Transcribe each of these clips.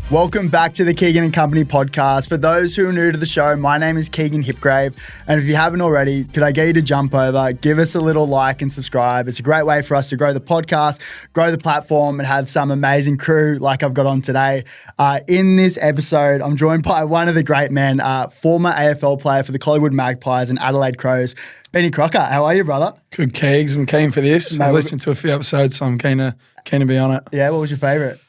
Welcome back to the Keegan and Company podcast. For those who are new to the show, my name is Keegan Hipgrave. And if you haven't already, could I get you to jump over, give us a little like and subscribe. It's a great way for us to grow the podcast, grow the platform, and have some amazing crew like I've got on today. In this episode, I'm joined by one of the great men, former AFL player for the Collingwood Magpies and Adelaide Crows, Benny Crocker. How are you, brother? Good, Keegs. I'm keen for this. I've listened to a few episodes, so I'm keen to be on it. Yeah, what was your favourite?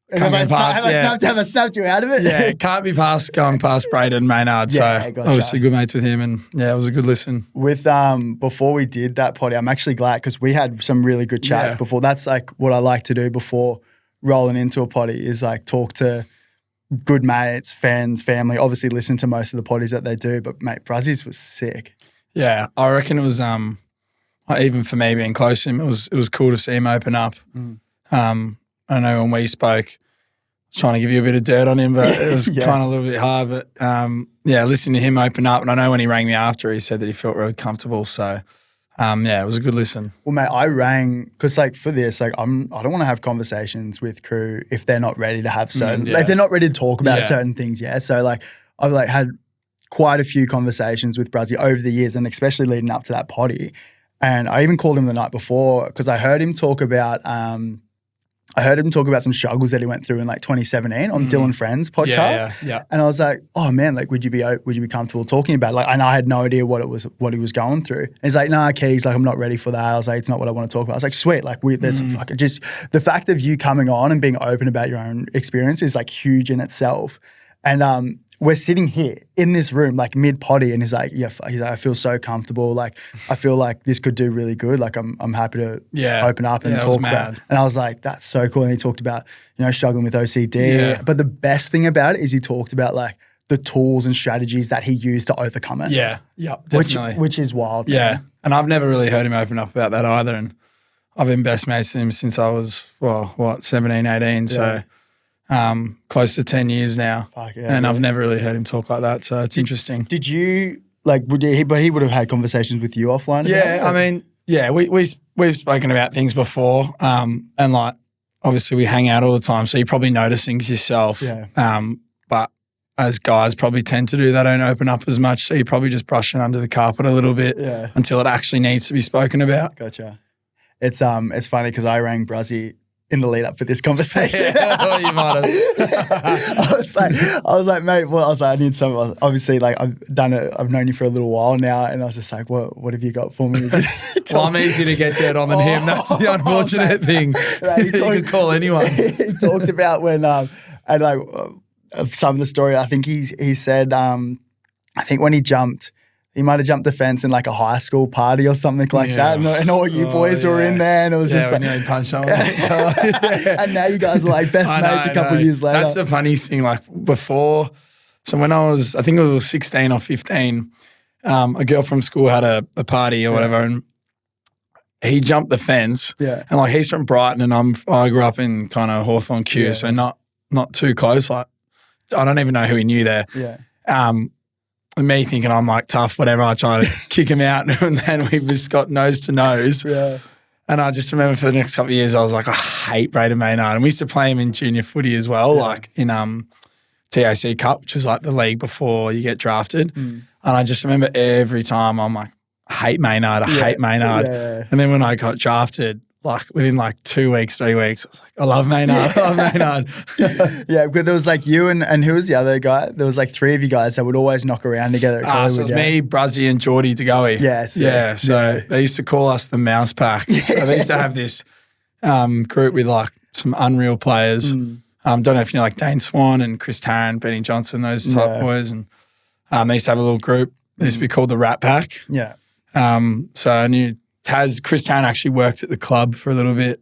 Have I snapped you out of it? Yeah, it can't be going past Braden Maynard. Yeah, so gotcha. Obviously good mates with him, and yeah, it was a good listen. With before we did that potty, I'm actually glad because we had some really good chats before. That's like what I like to do before rolling into a potty is like talk to good mates, friends, family. Obviously listen to most of the potties that they do, but mate, Brazzy's was sick. Yeah, I reckon it was even for me being close to him, it was cool to see him open up. I know when we spoke, I was trying to give you a bit of dirt on him, but it was kind of a little bit hard. But listening to him open up, and I know when he rang me after, he said that he felt really comfortable. So, it was a good listen. Well, mate, I rang because like for this, like I don't want to have conversations with crew if they're not ready to have certain, if they're not ready to talk about certain things. Yeah, so like I've like had quite a few conversations with Brazzy over the years, and especially leading up to that potty. And I even called him the night before because I heard him talk about some struggles that he went through in like 2017 on Dylan Friend's podcast. Yeah. And I was like, oh man, like would you be comfortable talking about it? Like, and I had no idea what he was going through. And he's like, nah, Keys, like I'm not ready for that. I was like, it's not what I want to talk about. I was like, sweet, like there's like just the fact of you coming on and being open about your own experience is like huge in itself. And we're sitting here in this room, like mid-potty, and he's like, I feel so comfortable. Like, I feel like this could do really good. Like, I'm happy to open up and talk about it. And I was like, that's so cool. And he talked about, struggling with OCD. Yeah. But the best thing about it is he talked about like the tools and strategies that he used to overcome it. Yeah, definitely. Which is wild. Yeah. Man. And I've never really heard him open up about that either. And I've been best mates with him since I was, 17, 18. Yeah. So close to 10 years now. I've never really heard him talk like that. So it's interesting. Did you but he would have had conversations with you offline? Yeah, I mean, we've spoken about things before. And like obviously we hang out all the time, so you probably notice things yourself. Yeah. But as guys probably tend to do, they don't open up as much. So you probably just brush it under the carpet a little bit until it actually needs to be spoken about. Gotcha. It's funny because I rang Brazzy in the lead up for this conversation. Yeah, you might have. I was like, mate, I need some, obviously like I've known you for a little while now, and I was just like, what have you got for me? I'm easier to get dirt on than him. That's the unfortunate thing. Right, you could call anyone. He talked about when, and like some of the story, I think he said, I think when he might have jumped the fence in like a high school party or something like that, and all you boys were in there, and it was just like punch on. And now you guys are like best mates a couple of years later. That's the funniest thing. Like before, so when I think it was 16 or 15, a girl from school had a party or whatever, and he jumped the fence. Yeah, and like he's from Brighton, and I grew up in kind of Hawthorn Q, so not too close. Like I don't even know who he knew there. Yeah. Me thinking I'm like tough, whatever, I try to kick him out, and then we've just got nose to nose. Yeah. And I just remember for the next couple of years, I was like, I hate Braden Maynard. And we used to play him in junior footy as well, like in TAC Cup, which is like the league before you get drafted. And I just remember every time I'm like, I hate Maynard. Yeah. And then when I got drafted, like within like 2 weeks, 3 weeks, I was like, I love Maynard. Yeah, because there was like you and who was the other guy? There was like three of you guys that would always knock around together. So it was me, Brazzy, and Geordie Degoe. Yes. Yeah. So they used to call us the Mouse Pack. So they used to have this group with like some unreal players. Don't know if you know like Dane Swan and Chris Tarrant, Benny Johnson, those type boys. And they used to have a little group. They used to be called the Rat Pack. Yeah. So I knew Chris Tarrant actually worked at the club for a little bit.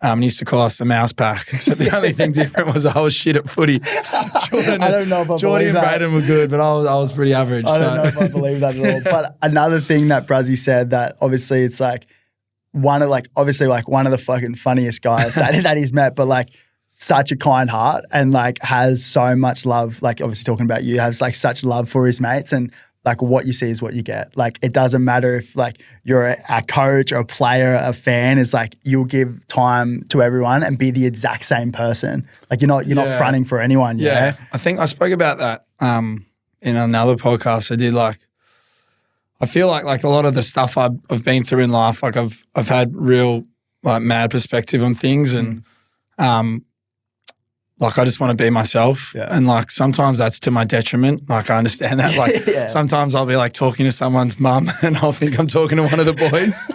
He used to call us the Mouse Pack. So the only thing different was I was shit at footy. I don't know if I Jordy believe and that. Braden were good, but I was pretty average. I don't know if I believe that at all. But another thing that Brazzy said that obviously it's like one of the fucking funniest guys that he's met, but like such a kind heart and like has so much love, like obviously talking about you, has like such love for his mates. And like what you see is what you get. Like it doesn't matter if like you're a coach or a player, a fan, is like you'll give time to everyone and be the exact same person. Like you're not fronting for anyone. Yeah. I think I spoke about that in another podcast I did. Like I feel like a lot of the stuff I've been through in life, like I've had real like mad perspective on things and like I just want to be myself and like sometimes that's to my detriment. Like I understand that. Like sometimes I'll be like talking to someone's mum and I'll think I'm talking to one of the boys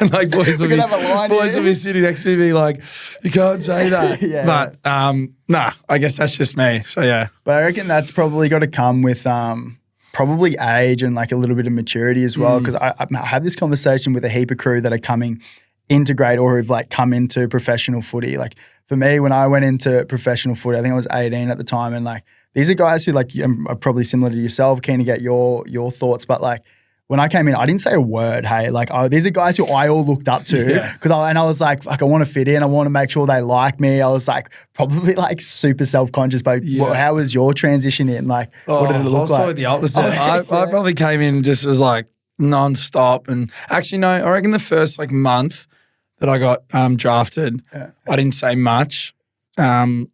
and like boys will be sitting next to me be like, you can't say that. But nah, I guess that's just me. So yeah. But I reckon that's probably got to come with probably age and like a little bit of maturity as well, because I have this conversation with a heap of crew that are coming into grade or have like come into professional footy. Like for me, when I went into professional footy, I think I was 18 at the time, and like these are guys who like are probably similar to yourself, keen to get your thoughts. But like when I came in, I didn't say a word. Hey, like these are guys who I all looked up to because I was like I want to fit in. I want to make sure they like me. I was like probably like super self-conscious. But how was your transition in? Like what did it look like? I was probably the opposite. I probably came in just as like non-stop, and actually no, I reckon the first like month that I got drafted, I didn't say much. And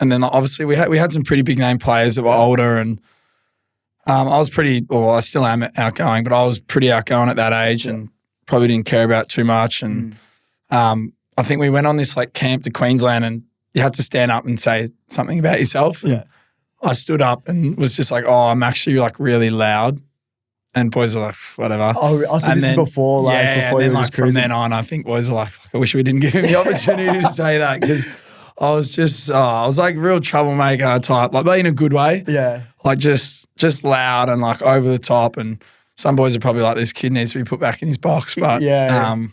then obviously we had some pretty big name players that were older, and I was I still am outgoing, but I was pretty outgoing at that age and probably didn't care about it too much. And I think we went on this like camp to Queensland and you had to stand up and say something about yourself. And I stood up and was just like, oh, I'm actually like really loud. And boys are like, whatever. Oh, so this is before, like, before you were just from then on, I think boys are like, I wish we didn't give him the opportunity to say that, because I was just, I was like real troublemaker type, like, but in a good way. Yeah. Like just loud and like over the top. And some boys are probably like, this kid needs to be put back in his box. But I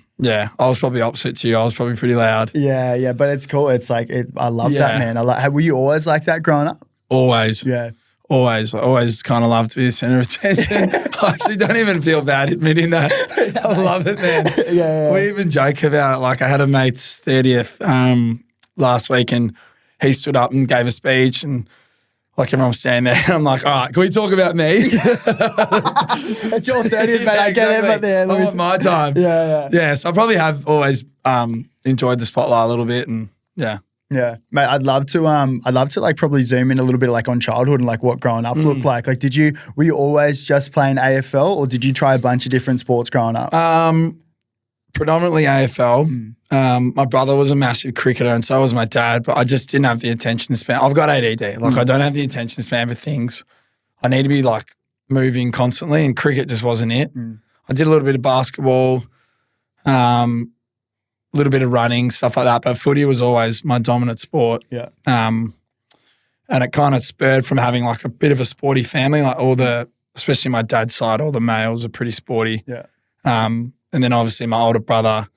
was probably opposite to you. I was probably pretty loud. Yeah. But it's cool. It's like, I love that, man. Were you always like that growing up? Always. Yeah. Always kind of loved to be the center of attention. I actually don't even feel bad admitting that. I love it, man. Yeah. We even joke about it. Like I had a mate's 30th last week, and he stood up and gave a speech, and like everyone was standing there. And I'm like, all right, can we talk about me? It's your 30th, mate. I get it, but there. I want my time. Yeah. So I probably have always enjoyed the spotlight a little bit, and yeah. Yeah, mate, I'd love to like probably zoom in a little bit like on childhood and like what growing up looked like. Like, were you always just playing AFL, or did you try a bunch of different sports growing up? Predominantly AFL. My brother was a massive cricketer, and so was my dad, but I just didn't have the attention span. I've got ADD. Like I don't have the attention span for things. I need to be like moving constantly, and cricket just wasn't it. I did a little bit of basketball, a little bit of running, stuff like that. But footy was always my dominant sport. Yeah. And it kind of spurred from having like a bit of a sporty family, like especially my dad's side, all the males are pretty sporty. Yeah. And then obviously my older brother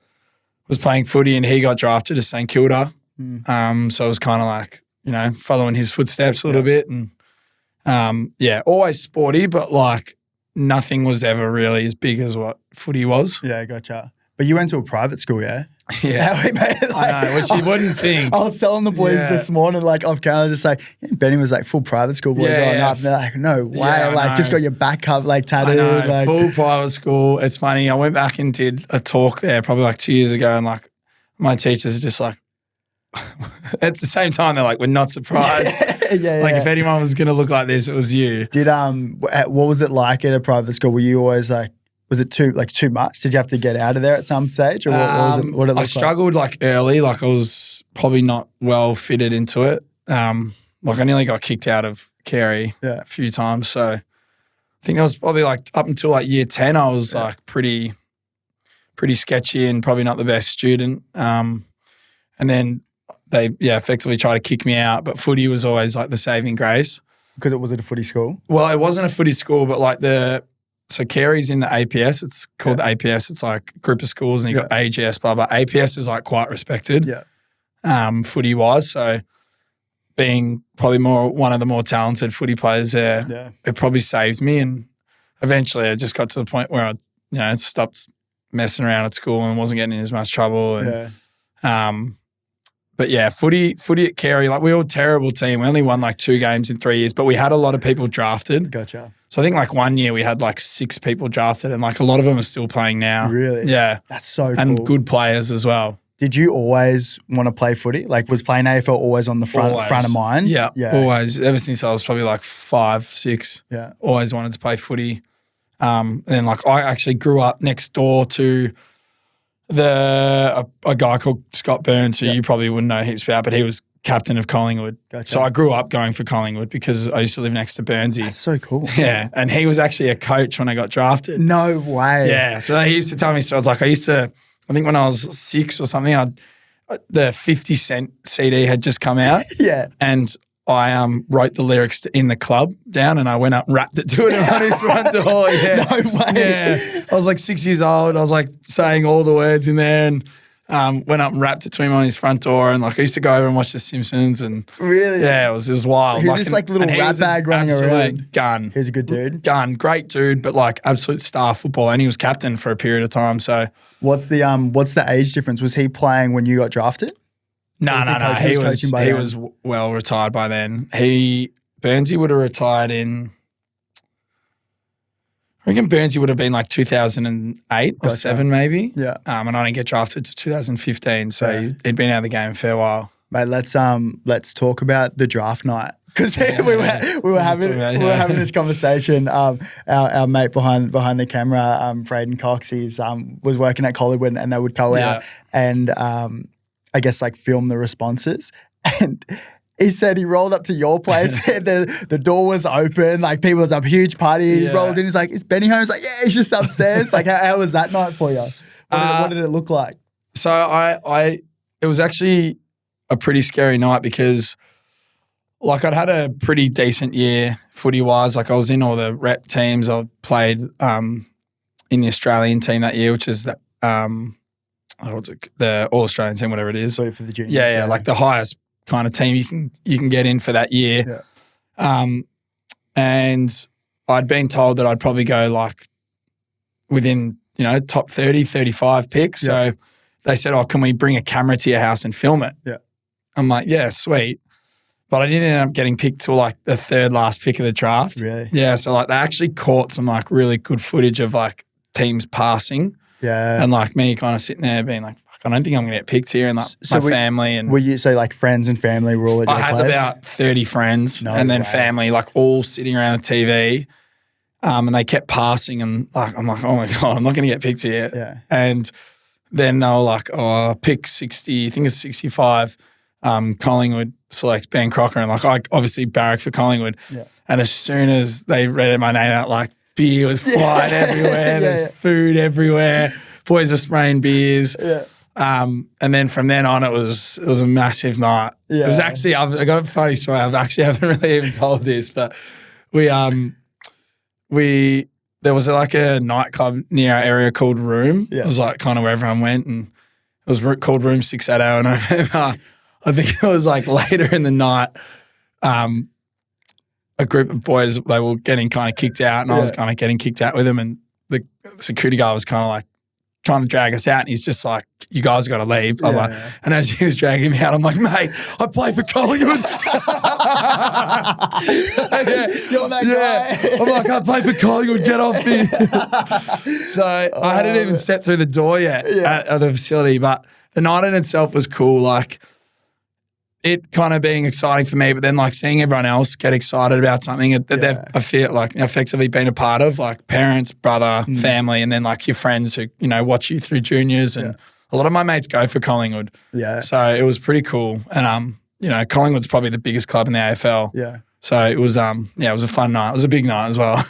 was playing footy and he got drafted to St Kilda. So it was kind of like, following his footsteps a little bit. And always sporty, but like nothing was ever really as big as what footy was. Yeah, gotcha. But you went to a private school, yeah? Yeah. How we made it, like, I know, which you wouldn't think. I was telling the boys this morning, like off camera, just like, Benny was like full private school boy growing up. And they're like, no way. Like just got your back up like tattooed. I know, like full private school. It's funny. I went back and did a talk there probably like 2 years ago, and like my teachers are just like, at the same time, they're like, we're not surprised. If anyone was going to look like this, it was you. Did what was it like at a private school? Were you always like, was it too much? Did you have to get out of there at some stage, or what did it look like? I struggled like early. Like I was probably not well fitted into it. Like I nearly got kicked out of Carey a few times. So I think that was probably like up until like year 10, I was like pretty sketchy and probably not the best student. And then they effectively tried to kick me out. But footy was always like the saving grace. Because it wasn't a footy school? Well, it wasn't a footy school, but like so Carey's in the APS. It's called the APS. It's like a group of schools, and you got AGS, blah, blah. APS is like quite respected, footy-wise. So being probably one of the more talented footy players there, it probably saved me. And eventually I just got to the point where I stopped messing around at school and wasn't getting in as much trouble. And, but yeah, footy at Carey, like we were a terrible team. We only won like 2 games in 3 years, but we had a lot of people drafted. Gotcha. So I think like one year we had like 6 people drafted, and like a lot of them are still playing now. Really? Yeah. That's so cool. And good players as well. Did you always want to play footy? Like, was playing AFL always on the front of mind? Yeah, always. Ever since I was probably like 5, 6. Yeah. Always wanted to play footy. And then like I actually grew up next door to a guy called Scott Burns, who you probably wouldn't know heaps about, but he was captain of Collingwood. Gotcha. So I grew up going for Collingwood because I used to live next to Burnsy. That's so cool. Yeah, and he was actually a coach when I got drafted. No way. Yeah, so he used to tell me stories. Like I think when I was 6 or something, the 50 Cent CD had just come out. Yeah. And I wrote the lyrics in the club down, and I went up and rapped it to him on his front door. Yeah. No way. Yeah. I was like 6 years old. I was like saying all the words in there, and went up and rapped it to him on his front door. And like I used to go over and watch The Simpsons, and really, yeah, it was wild. So who's this like little rap bag running around? Gun. He's a good dude. Gun, great dude, but like absolute star footballer, and he was captain for a period of time. So what's the age difference? Was he playing when you got drafted? No. He was well retired by then. Burnsy would have retired in. I reckon Burnsy would have been like 2008 or 7 maybe. Yeah. And I didn't get drafted to 2015, so he'd been out of the game a fair while. Mate, let's talk about the draft night. Because we were having this conversation. Our mate behind the camera, Braden Cox, was working at Collingwood, and they would go out and I guess like film the responses. And he said he rolled up to your place, and the door was open, like people was up, huge party. He rolled in, he's like, "Is Benny home?" He's like, "Yeah, he's just upstairs." Like, how was that night for you? What did it look like? So it was actually a pretty scary night because like I'd had a pretty decent year footy-wise. Like I was in all the rep teams. I played in the Australian team that year, which is the All-Australian team, whatever it is. So for the juniors. Yeah, like the highest kind of team you can get in for that year. Yeah. And I'd been told that I'd probably go like within, top 30, 35 picks. Yeah. So they said, "Oh, can we bring a camera to your house and film it?" Yeah. I'm like, "Yeah, sweet." But I didn't end up getting picked till like the third last pick of the draft. Really? Yeah. So like they actually caught some like really good footage of like teams passing. Yeah. And like me kind of sitting there being like, I don't think I'm going to get picked here, and like my family and were you like friends and family were all at your place? I had about 30 friends and then family, like all sitting around the TV, and they kept passing, and like I'm like, oh my god, I'm not going to get picked here. Yeah. And then they were like, oh, pick 60, I think it's 65. Collingwood select Ben Crocker, and like I obviously barrack for Collingwood. Yeah. And as soon as they read my name out, like beer was flying everywhere. There's food everywhere. Boys are spraying beers. Yeah. And then from then on, it was a massive night. Yeah. It was actually, I got a funny story. I haven't really even told this, but there was like a nightclub near our area called Room. Yeah. It was like kind of where everyone went, and it was called Room 680. And I remember, I think it was like later in the night, a group of boys, they were getting kind of kicked out, and I was kind of getting kicked out with them, and the security guard was kind of like trying to drag us out, and he's just like, "You guys got to leave." And as he was dragging me out, I'm like, "Mate, I play for Collingwood." You're that guy. I'm like, "I play for Collingwood, get off me." So I hadn't even stepped through the door yet at the facility, but the night in itself was cool. Like it kind of being exciting for me, but then like seeing everyone else get excited about something that they've, I feel like effectively been a part of, like parents, brother, family, and then like your friends who, watch you through juniors, and a lot of my mates go for Collingwood. Yeah. So it was pretty cool. And, Collingwood's probably the biggest club in the AFL. Yeah. So it was, it was a fun night. It was a big night as well.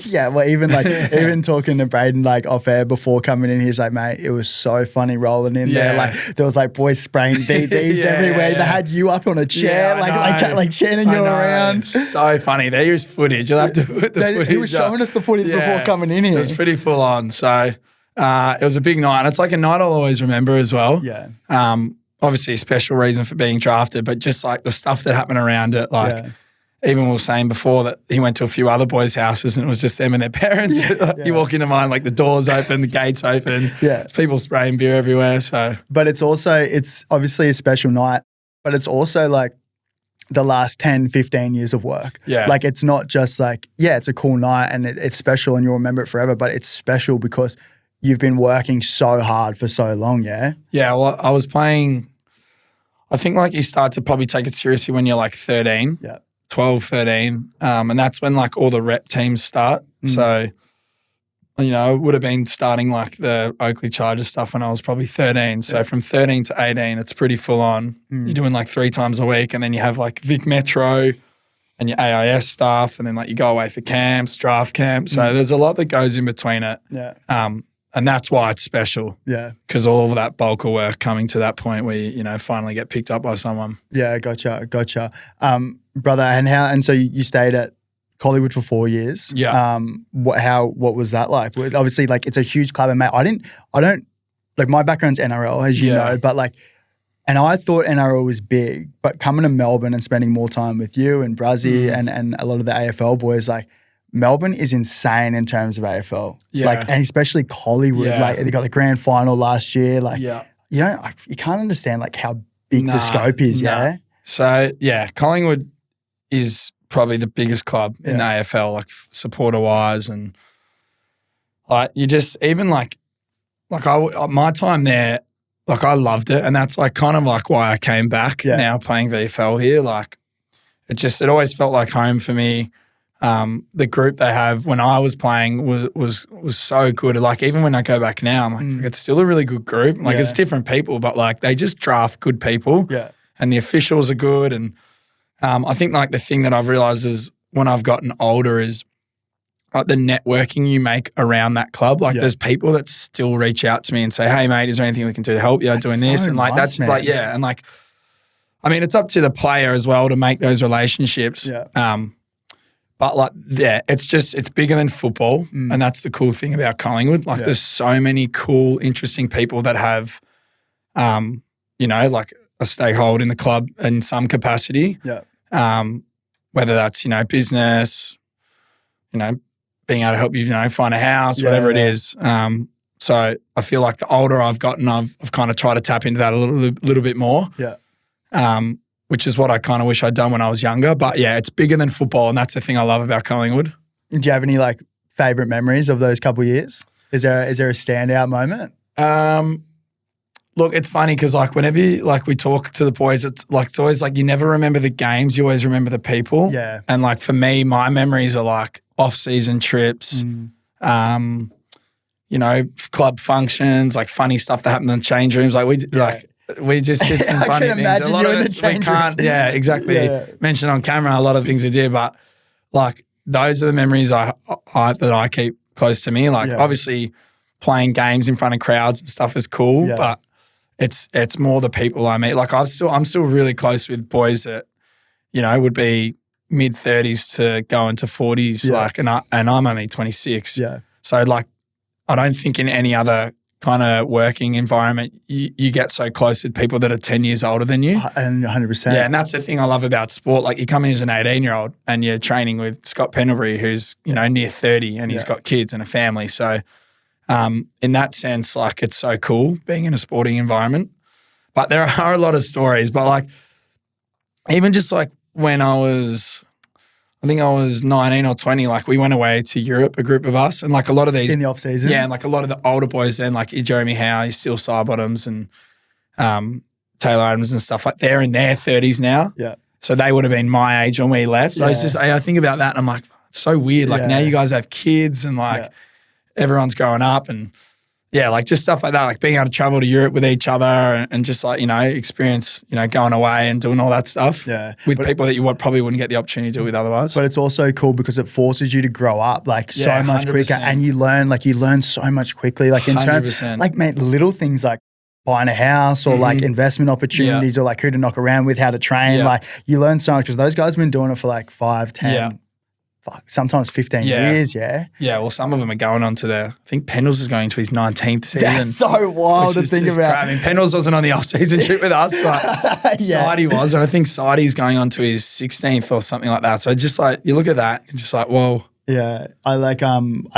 Yeah, well, even talking to Braden like off air before coming in, he's like, "Mate, it was so funny rolling in there. Like there was like boys spraying BDs everywhere. They had you up on a chair, like chanting you around. So funny. There's footage. You'll have to put the footage. He was showing us the footage before coming in here. It was pretty full on. So it was a big night. And it's like a night I'll always remember as well. Yeah. Obviously a special reason for being drafted, but just like the stuff that happened around it, like. Yeah. Even we were saying before that he went to a few other boys' houses and it was just them and their parents. You walk into mine, like the doors open, the gates open. Yeah. There's people spraying beer everywhere. So, but it's obviously a special night, but it's also like the last 10, 15 years of work. Yeah. Like it's not just like, yeah, it's a cool night and it's special and you'll remember it forever, but it's special because you've been working so hard for so long, yeah? Yeah, well, I was playing, I think like you start to probably take it seriously when you're like 13, 12, 13. And that's when like all the rep teams start. So, you know, it would have been starting like the Oakley Chargers stuff when I was probably 13. So from 13 to 18, it's pretty full on. You're doing like 3 times a week and then you have like Vic Metro and your AIS stuff and then like you go away for camps, draft camp. So there's a lot that goes in between it. Yeah. And that's why it's special. Yeah. Because all of that bulk of work coming to that point where you know, finally get picked up by someone. Yeah, gotcha. Brother, and so you stayed at Collingwood for 4 years. Yeah. What was that like? Obviously, like it's a huge club, and mate, I don't like my background's NRL, as you know, but like, and I thought NRL was big, but coming to Melbourne and spending more time with you and Brazzy and a lot of the AFL boys, like Melbourne is insane in terms of AFL. Yeah. Like, and especially Collingwood, like they got the grand final last year. Like, you can't understand like how big the scope is. Yeah. So Collingwood is probably the biggest club in the AFL, like supporter wise, and like you just even like my time there, like I loved it, and that's like kind of like why I came back now playing VFL here. Like it always felt like home for me. The group they have when I was playing was so good. Like even when I go back now, I'm like it's still a really good group. Like it's different people, but like they just draft good people. Yeah, and the officials are good and. I think like the thing that I've realised is when I've gotten older is like the networking you make around that club. Like there's people that still reach out to me and say, hey mate, is there anything we can do to help you doing this? And like that's man. Like, yeah. And like, I mean, it's up to the player as well to make those relationships. Yeah. But like, it's bigger than football. And that's the cool thing about Collingwood. Like there's so many cool, interesting people that have, you know, like a stakeholder in the club in some capacity. Yeah. Whether that's, you know, business, you know, being able to help you, you know, find a house, whatever it is. So I feel like the older I've gotten, I've kind of tried to tap into that a little bit more. Yeah. Which is what I kind of wish I'd done when I was younger. But yeah, it's bigger than football, and that's the thing I love about Collingwood. Do you have any like favourite memories of those couple of years? Is there a standout moment? Look, it's funny because like whenever we talk to the boys, it's always like you never remember the games, you always remember the people. Yeah. And like for me, my memories are like off-season trips, you know, club functions, like funny stuff that happened in the change rooms. Like we just did some funny things. I can imagine you in the change rooms. Yeah, exactly. Mention on camera a lot of things we did, but like those are the memories that I keep close to me. Like obviously playing games in front of crowds and stuff is cool, but it's more the people I meet. Like I'm still really close with boys that, you know, would be mid-30s to go into 40s. Yeah. Like, and I'm only 26. Yeah. So like, I don't think in any other kind of working environment you get so close with people that are 10 years older than you. And 100%. Yeah, and that's the thing I love about sport. Like you come in as an 18-year-old and you're training with Scott Pendlebury, who's, you know, near 30 and he's got kids and a family. So in that sense, like it's so cool being in a sporting environment. But there are a lot of stories. But like even just like when I was 19 or 20, like we went away to Europe, a group of us, and like a lot of these in the off season. Yeah, and like a lot of the older boys then, like Jeremy Howe, Steele Sidebottoms and Taylor Adams and stuff, like they're in their 30s now. Yeah. So they would have been my age when we left. So it's just I think about that and I'm like, it's so weird. Like now you guys have kids and like everyone's growing up and like just stuff like that, like being able to travel to Europe with each other and just like, you know, experience, you know, going away and doing all that stuff with people that you probably wouldn't get the opportunity to do with otherwise. But it's also cool because it forces you to grow up like so much 100%. Quicker and you learn so much quickly. Like in terms, like mate, little things like buying a house or like investment opportunities or like who to knock around with, how to train. Like you learn so much because those guys have been doing it for like 5, 10, sometimes 15 years, Yeah, well, some of them are going on to I think Pendles is going to his 19th season. That's so wild to think about. I mean, Pendles wasn't on the off-season trip with us, but Sidey was. And I think Sidey's going on to his 16th or something like that. So just like, you look at that, you're just like, whoa. Yeah, I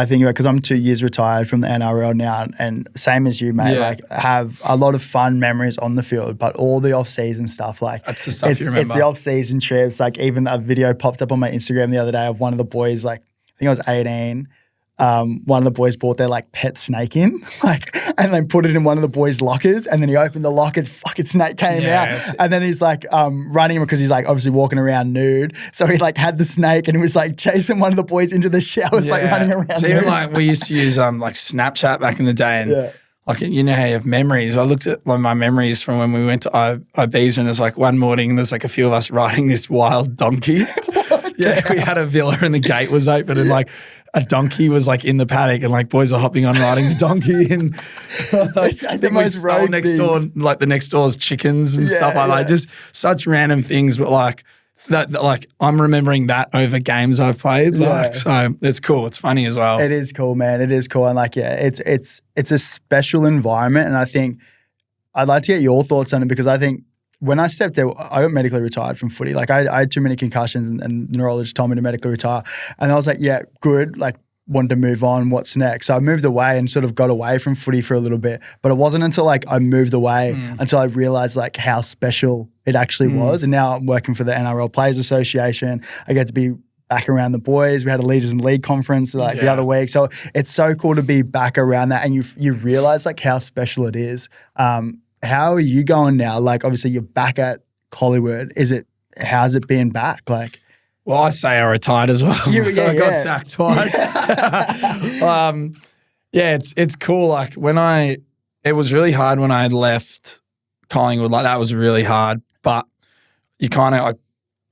think about, because I'm 2 years retired from the NRL now, and same as you, mate. Yeah. Like, have a lot of fun memories on the field, but all the off-season stuff, like That's the stuff you remember. It's the off-season trips. Like, even a video popped up on my Instagram the other day of one of the boys. Like, I think I was 18. One of the boys brought their like pet snake in, like, and they put it in one of the boys' lockers, and then he opened the locker, fucking snake came out, and then he's like running because he's like obviously walking around nude, so he like had the snake and he was like chasing one of the boys into the showers, like running around. So even like we used to use like Snapchat back in the day, and like, you know how you have memories. I looked at my memories from when we went to Ibiza, and it's like one morning there's like a few of us riding this wild donkey. We had a villa and the gate was open, and like a donkey was like in the paddock, and like boys are hopping on riding the donkey, and I think we stole next door, like the next door's chickens and stuff like that. Just such random things, but like that, like I'm remembering that over games I've played. Like, so it's cool. It's funny as well. It is cool, man. It is cool, and like it's a special environment, and I think I'd like to get your thoughts on it, because I think when I stepped out, I got medically retired from footy. Like, I had too many concussions, and the neurologist told me to medically retire. And I was like, yeah, good. Like, wanted to move on. What's next? So I moved away and sort of got away from footy for a little bit. But it wasn't until like I moved away until I realized like how special it actually was. And now I'm working for the NRL Players Association. I get to be back around the boys. We had a Leaders in League conference like the other week. So it's so cool to be back around that, and you realize like how special it is. How are you going now? Like, obviously you're back at Collingwood. How's it being back? Like, well, I say I retired as well. I got sacked twice. It's cool. Like, it was really hard when I had left Collingwood. Like, that was really hard. But you kind of like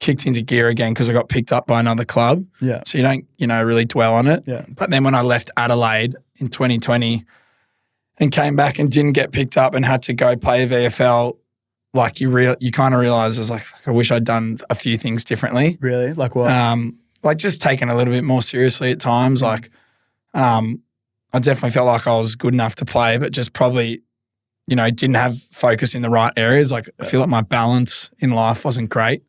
kicked into gear again because I got picked up by another club. Yeah. So you don't, really dwell on it. Yeah. But then when I left Adelaide in 2020 and came back and didn't get picked up and had to go play VFL, like you kind of realize it's like, I wish I'd done a few things differently. Really? Like what? Like just taking a little bit more seriously at times. Like, I definitely felt like I was good enough to play, but just probably, didn't have focus in the right areas. Like, I feel like my balance in life wasn't great.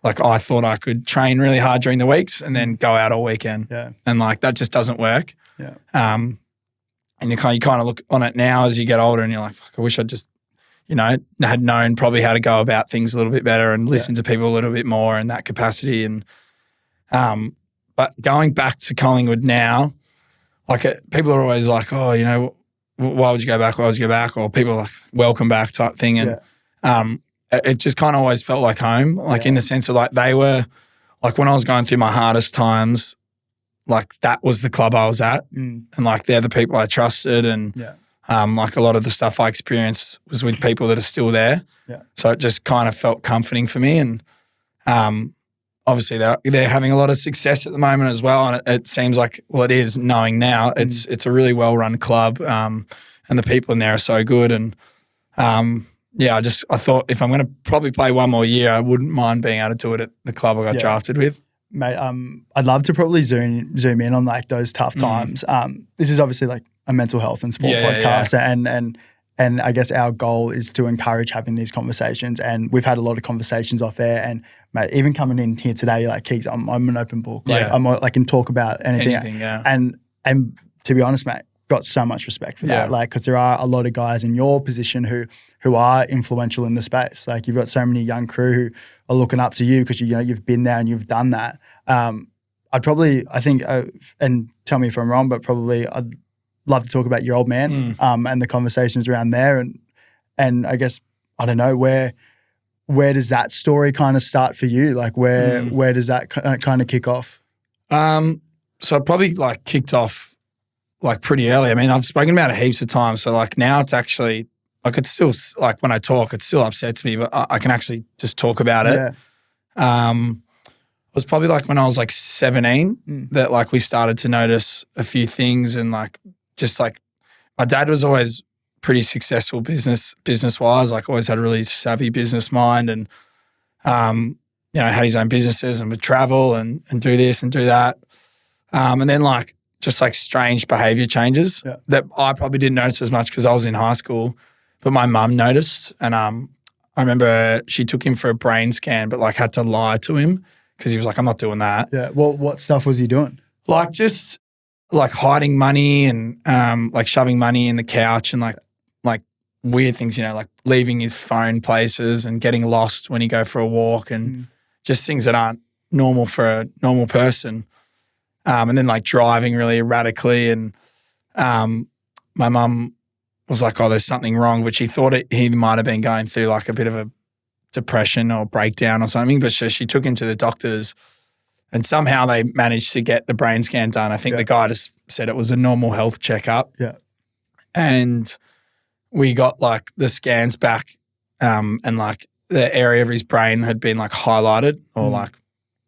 Like, I thought I could train really hard during the weeks and then go out all weekend. Yeah. And like, that just doesn't work. Yeah. And you kind of look on it now as you get older and you're like, fuck, I wish I just, had known probably how to go about things a little bit better and listen to people a little bit more in that capacity. And, but going back to Collingwood now, like people are always like, oh, why would you go back? Why would you go back? Or people are like, welcome back type thing. And it just kind of always felt like home, like in the sense of like they were, like when I was going through my hardest times, like that was the club I was at, and like they're the people I trusted, and like a lot of the stuff I experienced was with people that are still there. Yeah. So it just kind of felt comforting for me, and obviously they're having a lot of success at the moment as well, and it seems like, well, it is knowing now it's a really well run club, and the people in there are so good, and I thought if I'm going to probably play one more year, I wouldn't mind being able to do it at the club I got drafted with. Mate, I'd love to probably zoom in on like those tough times. This is obviously like a mental health and sport podcast, and I guess our goal is to encourage having these conversations. And we've had a lot of conversations off air. And mate, even coming in here today, you're like, Keegs, I'm an open book. Like I can talk about anything. And to be honest, mate, got so much respect for that. Like, because there are a lot of guys in your position who are influential in the space. Like, you've got so many young crew who are looking up to you because you've been there and you've done that. I think, and tell me if I'm wrong, but probably I'd love to talk about your old man and the conversations around there. And I guess, I don't know, where does that story kind of start for you? Like, where does that kind of kick off? So it probably like kicked off like pretty early. I mean, I've spoken about it heaps of times. So like now it's actually, like it's still, like when I talk, it still upsets me, but I can actually just talk about it. It was probably like when I was like 17 that like we started to notice a few things, and like just like my dad was always pretty successful business-wise, like always had a really savvy business mind, and had his own businesses and would travel and do this and do that. And then like just like strange behavior changes that I probably didn't notice as much because I was in high school, but my mum noticed. And I remember she took him for a brain scan, but like had to lie to him because he was like, I'm not doing that. Yeah. Well, what stuff was he doing? Like just like hiding money and like shoving money in the couch and like weird things, you know, like leaving his phone places and getting lost when he go for a walk and just things that aren't normal for a normal person. And then like driving really erratically and my mum was like, oh, there's something wrong, but she thought he might have been going through like a bit of a depression or breakdown or something, but she took him to the doctors and somehow they managed to get the brain scan done. I think the guy just said it was a normal health checkup. Yeah. And we got like the scans back and like the area of his brain had been like highlighted or like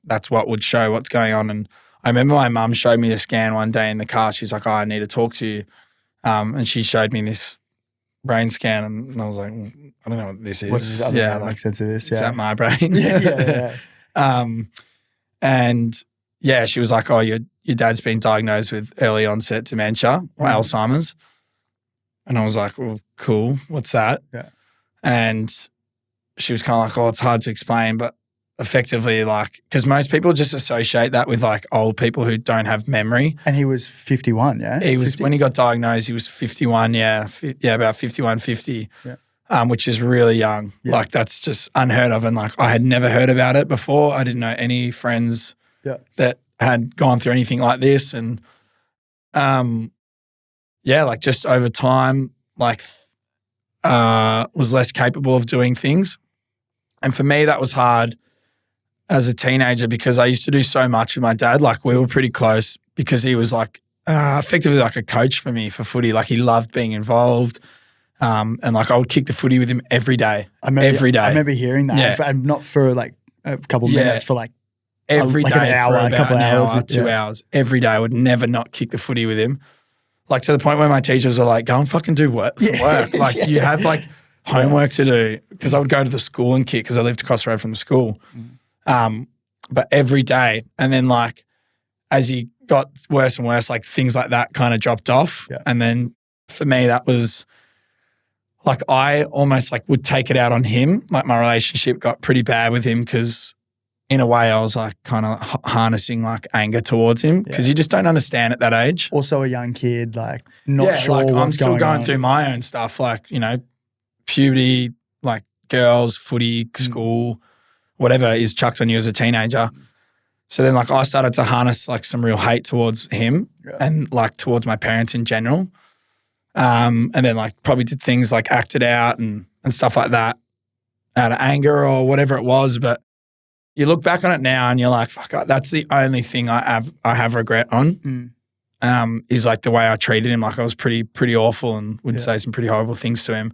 that's what would show what's going on. And I remember my mum showed me the scan one day in the car. She's like, oh, I need to talk to you. And she showed me this brain scan and I was like, I don't know what this is. What is this? I don't make sense of this. Yeah. Is that my brain? Yeah. And yeah, she was like, oh, your dad's been diagnosed with early-onset dementia or Alzheimer's. And I was like, well, cool. What's that? Yeah. And she was kind of like, oh, it's hard to explain, but effectively like, because most people just associate that with like old people who don't have memory. And he was 51, yeah? He was, when he got diagnosed, he was 51, about 51, 50, which is really young. Yeah. Like that's just unheard of. And like I had never heard about it before. I didn't know any friends that had gone through anything like this. And like just over time, like was less capable of doing things. And for me, that was hard as a teenager because I used to do so much with my dad. Like we were pretty close because he was like effectively like a coach for me for footy. Like he loved being involved. And like I would kick the footy with him every day. Every day. I remember hearing that. Yeah. And not for like a couple of minutes, for like every day an hour, for a couple an hours, hour, 2 hours. Every day I would never not kick the footy with him. Like to the point where my teachers are like, go and fucking do some work. Like you have like homework to do because I would go to the school and kick because I lived across the road from the school. But every day. And then like as he got worse and worse, like things like that kind of dropped off. Yeah. And then for me that was like I almost like would take it out on him. Like my relationship got pretty bad with him because in a way I was like kind of harnessing like anger towards him because you just don't understand at that age. Also a young kid, like not sure like what's I'm still going on. through my own stuff like, you know, puberty, like girls, footy, school, whatever is chucked on you as a teenager. So then like I started to harness like some real hate towards him and like towards my parents in general. And then like probably did things like acted out and stuff like that out of anger or whatever it was. But you look back on it now and you're like, fuck, that's the only thing I have regret on is like the way I treated him. Like I was pretty awful and would say some pretty horrible things to him.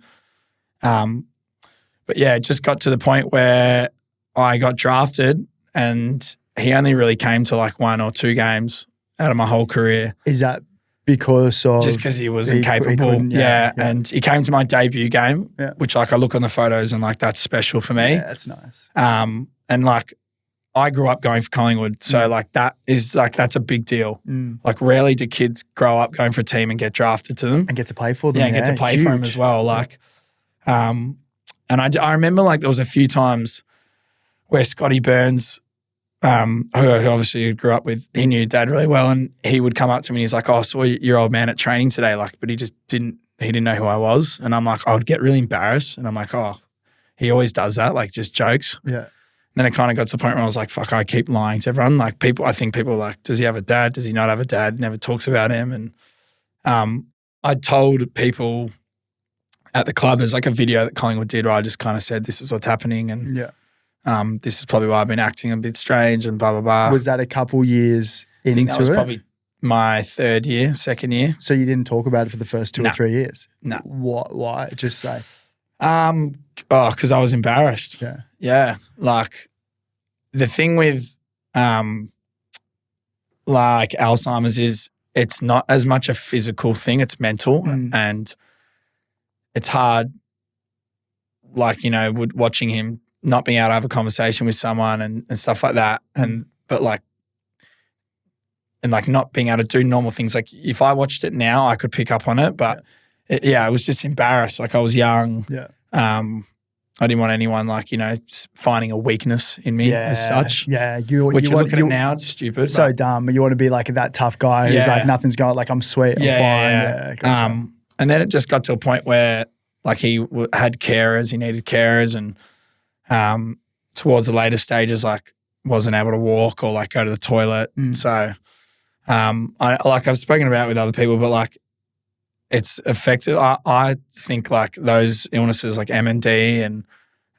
But yeah, it just got to the point where I got drafted and he only really came to like 1 or 2 games out of my whole career. Is that because of... Just because he was incapable. And he came to my debut game, which like I look on the photos and like that's special for me. Yeah, that's nice. And like I grew up going for Collingwood. So like that is like, that's a big deal. Like rarely do kids grow up going for a team and get drafted to them. And get to play for them. Yeah, and get to play for them as well. Like, and I remember like there was a few times where Scotty Burns, who obviously grew up with, he knew Dad really well, and he would come up to me and he's like, oh, I saw your old man at training today, like, but he didn't know who I was. And I'm like, I would get really embarrassed. And I'm like, oh, he always does that, like just jokes. Yeah. And then it kind of got to the point where I was like, fuck, I keep lying to everyone. Like I think people are like, does he have a dad? Does he not have a dad? Never talks about him. And I told people at the club, there's like a video that Collingwood did where I just kind of said, this is what's happening. And this is probably why I've been acting a bit strange and blah, blah, blah. Was that a couple years into it? I think that was probably my second year. So you didn't talk about it for the first 2 or 3 years? No. Why? Just say. Because I was embarrassed. Yeah. Yeah. Like the thing with like Alzheimer's is it's not as much a physical thing, it's mental and it's hard, like, you know, watching him not being able to have a conversation with someone and stuff like that. But not being able to do normal things. Like if I watched it now, I could pick up on it, but I was just embarrassed. Like I was young. Yeah. I didn't want anyone like, finding a weakness in me as such. Yeah. Which you look at it now, it's stupid. So dumb. But you want to be like that tough guy who's like, nothing's going, like, I'm sweet, I'm fine. Yeah, gotcha. And then it just got to a point where like he had carers, he needed carers, and towards the later stages, like wasn't able to walk or like go to the toilet. So I've spoken about it with other people, but like it's effective. I think like those illnesses like MND and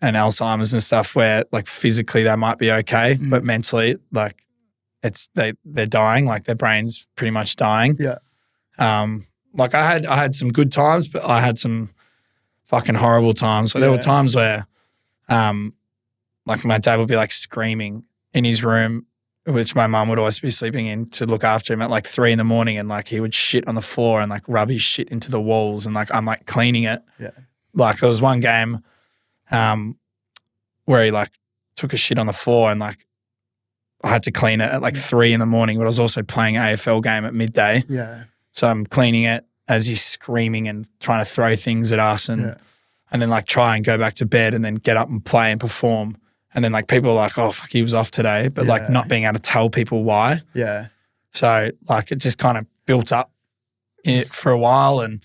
Alzheimer's and stuff where like physically they might be okay, but mentally like they're dying, like their brain's pretty much dying. Yeah. Like I had some good times, but I had some fucking horrible times. So there were times where like my dad would be like screaming in his room, which my mum would always be sleeping in to look after him at like 3 a.m, and like he would shit on the floor and like rub his shit into the walls, and like I'm like cleaning it. Yeah. Like there was one game where he like took a shit on the floor, and like I had to clean it at like 3 a.m, but I was also playing an AFL game at midday. Yeah. So I'm cleaning it as he's screaming and trying to throw things at us, and then like try and go back to bed and then get up and play and perform. And then like people are like, oh, fuck, he was off today, but like not being able to tell people why. Yeah. So like it just kind of built up in it for a while, and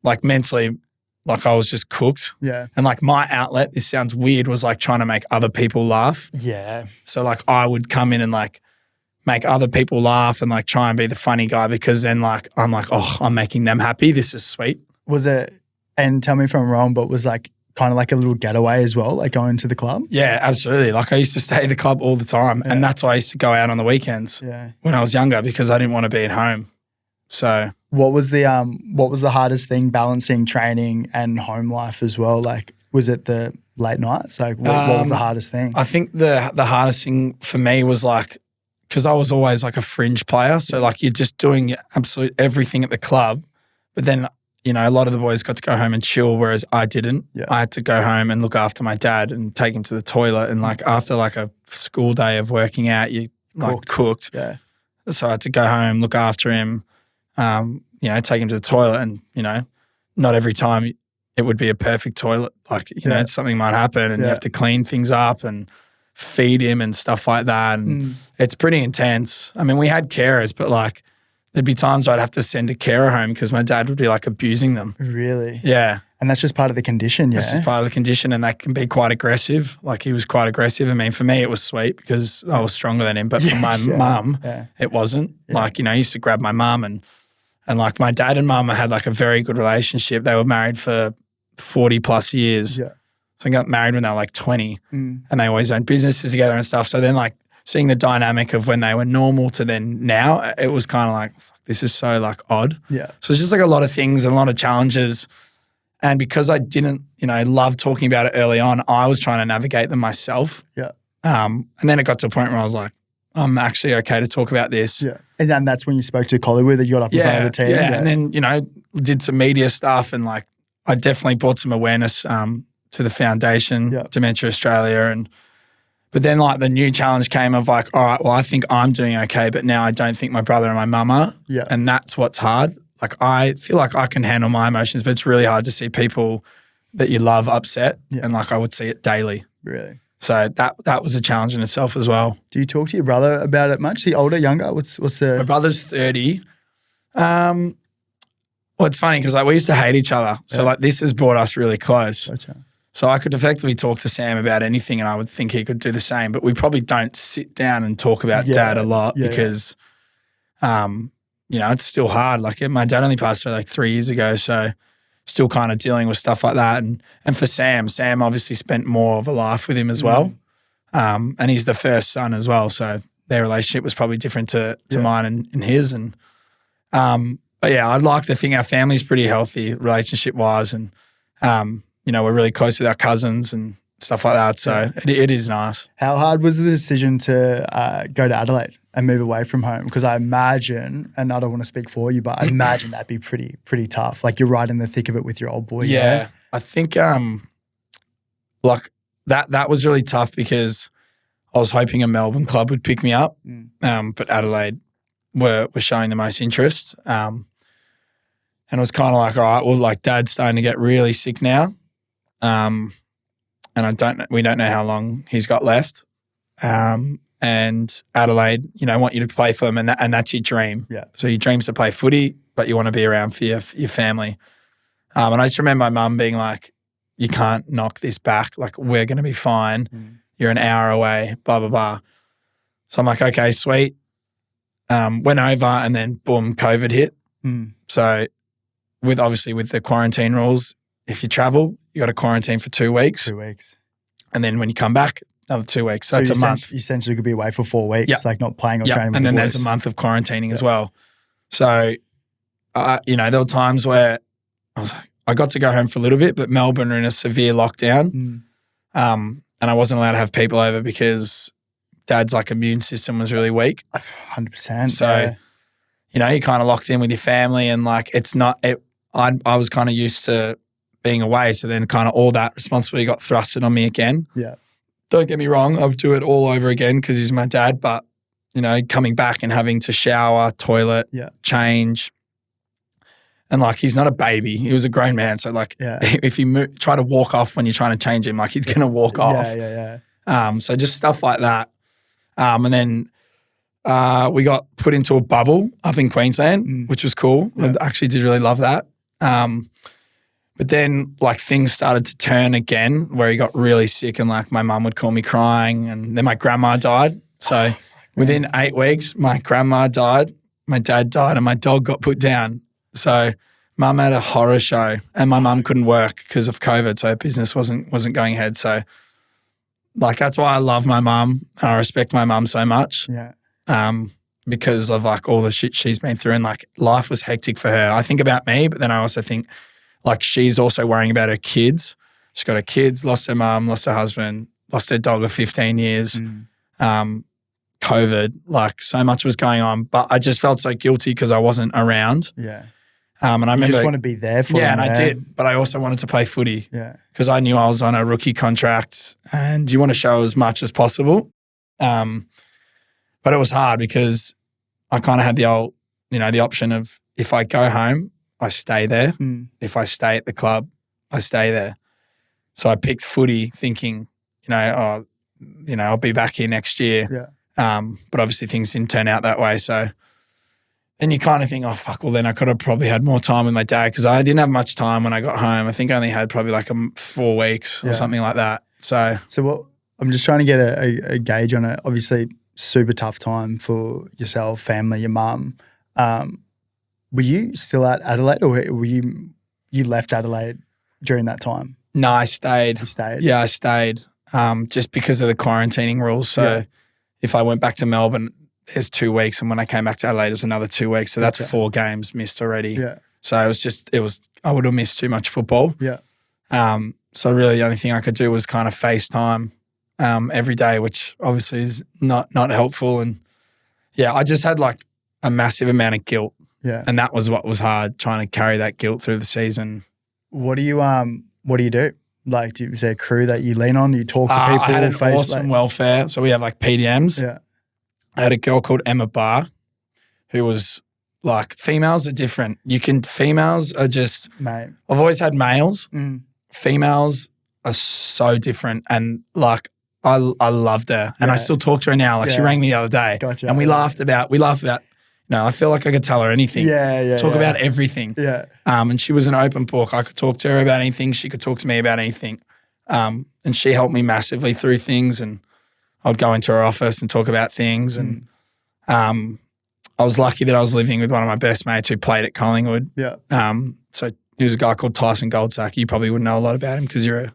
like mentally, like I was just cooked. Yeah. And like my outlet, this sounds weird, was like trying to make other people laugh. Yeah. So like I would come in and like make other people laugh and like try and be the funny guy, because then like I'm like, oh, I'm making them happy. This is sweet. Was it, and tell me if I'm wrong, but was like kind of like a little getaway as well, like going to the club? Yeah, absolutely. Like I used to stay at the club all the time, and that's why I used to go out on the weekends when I was younger, because I didn't want to be at home. So what was the hardest thing balancing training and home life as well? Like, was it the late nights? Like what was the hardest thing? I think the hardest thing for me was like, because I was always like a fringe player. So like you're just doing absolute everything at the club, but then, a lot of the boys got to go home and chill, whereas I didn't. Yeah. I had to go home and look after my dad and take him to the toilet. And like after like a school day of working out, you like cooked. Yeah. So I had to go home, look after him, take him to the toilet, and, not every time it would be a perfect toilet. Like, something might happen, and you have to clean things up and feed him and stuff like that. And it's pretty intense. I mean, we had carers, but like there'd be times I'd have to send a carer home because my dad would be like abusing them. Really? Yeah. And that's just part of the condition, yeah? That's just part of the condition, and that can be quite aggressive. Like he was quite aggressive. I mean, for me it was sweet because I was stronger than him, but for my mum, it wasn't. Yeah. Like, he used to grab my mum, and like my dad and mum had like a very good relationship. They were married for 40 plus years. Yeah. So they got married when they were like 20 and they always owned businesses together and stuff. So then like seeing the dynamic of when they were normal to then now, it was kind of like, fuck, this is so like odd. Yeah. So it's just like a lot of things and a lot of challenges. And because I didn't, love talking about it early on, I was trying to navigate them myself. Yeah. And then it got to a point where I was like, I'm actually okay to talk about this. Yeah. And then that's when you spoke to Collingwood, that you got up in front of the team. Yeah. And then, did some media stuff, and like I definitely brought some awareness to the foundation, Dementia Australia. But then like the new challenge came of like, all right, well, I think I'm doing okay, but now I don't think my brother and my mum are. Yeah. And that's what's hard. Like I feel like I can handle my emotions, but it's really hard to see people that you love upset. Yeah. And like I would see it daily. Really? So that was a challenge in itself as well. Do you talk to your brother about it much? Is he older, younger? What's the... My brother's 30. Well, it's funny because like we used to hate each other. So like this has brought us really close. Gotcha. So I could effectively talk to Sam about anything, and I would think he could do the same. But we probably don't sit down and talk about Dad a lot because, it's still hard. Like my dad only passed away like 3 years ago, so still kind of dealing with stuff like that. And for Sam obviously spent more of a life with him as well. And he's the first son as well. So their relationship was probably different to mine and his. And but yeah, I'd like to think our family's pretty healthy relationship-wise, and we're really close with our cousins and stuff like that. So it is nice. How hard was the decision to go to Adelaide and move away from home? Because I imagine, and I don't want to speak for you, but I imagine that'd be pretty tough. Like you're right in the thick of it with your old boy. Yeah, I think like that was really tough because I was hoping a Melbourne club would pick me up, but Adelaide were showing the most interest. And it was kind of like, all right, well, like Dad's starting to get really sick now. and we don't know how long he's got left. And Adelaide, want you to play for them, and that's your dream. Yeah. So your dream's to play footy, but you want to be around for your family. And I just remember my mum being like, "You can't knock this back. Like, we're going to be fine. You're an hour away. Blah blah blah." So I'm like, "Okay, sweet." Went over, and then boom, COVID hit. So with the quarantine rules, if you travel, you got to quarantine for 2 weeks. 2 weeks. And then when you come back, another 2 weeks. So it's a month. You essentially could be away for 4 weeks, like not playing or training with and then the there's boys. a month of quarantining as well. So, there were times where I got to go home for a little bit, but Melbourne are in a severe lockdown. And I wasn't allowed to have people over because Dad's immune system was really weak. 100%. So, you're kind of locked in with your family, and it's not it. I was kind of used to being away, so then kind of all that responsibility got thrusted on me again. Yeah. Don't get me wrong, I would do it all over again because he's my dad, but, coming back and having to shower, toilet, change. And, he's not a baby. He was a grown man. So, if you try to walk off when you're trying to change him, he's going to walk off. Yeah. So just stuff like that. And then we got put into a bubble up in Queensland, which was cool. Yeah. I actually did really love that. But then things started to turn again where he got really sick, and my mum would call me crying, and then my grandma died. So within 8 weeks, my grandma died, my dad died, and my dog got put down. So mum had a horror show, and my mum couldn't work because of COVID, so business wasn't going ahead. So that's why I love my mum, and I respect my mum so much. Yeah. Because of all the shit she's been through, and life was hectic for her. I think about me, but then I also think she's also worrying about her kids. She's got her kids, lost her mum, lost her husband, lost her dog of 15 years. COVID, so much was going on, but I just felt so guilty because I wasn't around. Yeah. And I remember, you just want to be there for them. Yeah, and I did, but I also wanted to play footy. Yeah. Because I knew I was on a rookie contract, and you want to show as much as possible. But it was hard because I kind of had the option of, if I go home, I stay there. If I stay at the club, I stay there. So I picked footy thinking, I'll be back here next year. Yeah. But obviously things didn't turn out that way. So then you kind of think, oh, fuck, well, then I could have probably had more time with my dad, because I didn't have much time when I got home. I think I only had probably 4 weeks or something like that. So what I'm just trying to get a gauge on it. Obviously, super tough time for yourself, family, your mum. Were you still at Adelaide, or were you left Adelaide during that time? No, I stayed. You stayed? Yeah, I stayed just because of the quarantining rules. So if I went back to Melbourne, there's 2 weeks, and when I came back to Adelaide, it was another 2 weeks. So that's 4 games missed already. Yeah. So I would have missed too much football. Yeah. So really the only thing I could do was kind of FaceTime every day, which obviously is not helpful. And I just had a massive amount of guilt. Yeah. And that was what was hard, trying to carry that guilt through the season. What do you do? Is there a crew that you lean on? You talk to people? I had an awesome welfare. So we have PDMs. Yeah. I had a girl called Emma Barr, who was females are different. Females are just, mate. I've always had males. Females are so different. And I loved her, and I still talk to her now. She rang me the other day, Gotcha. and we laughed about, I feel like I could tell her anything. Talk about everything. Yeah. And she was an open book. I could talk to her about anything. She could talk to me about anything. And she helped me massively through things, and I'd go into her office and talk about things. And I was lucky that I was living with one of my best mates who played at Collingwood. Yeah. So he was a guy called Tyson Goldsack. You probably wouldn't know a lot about him because you're a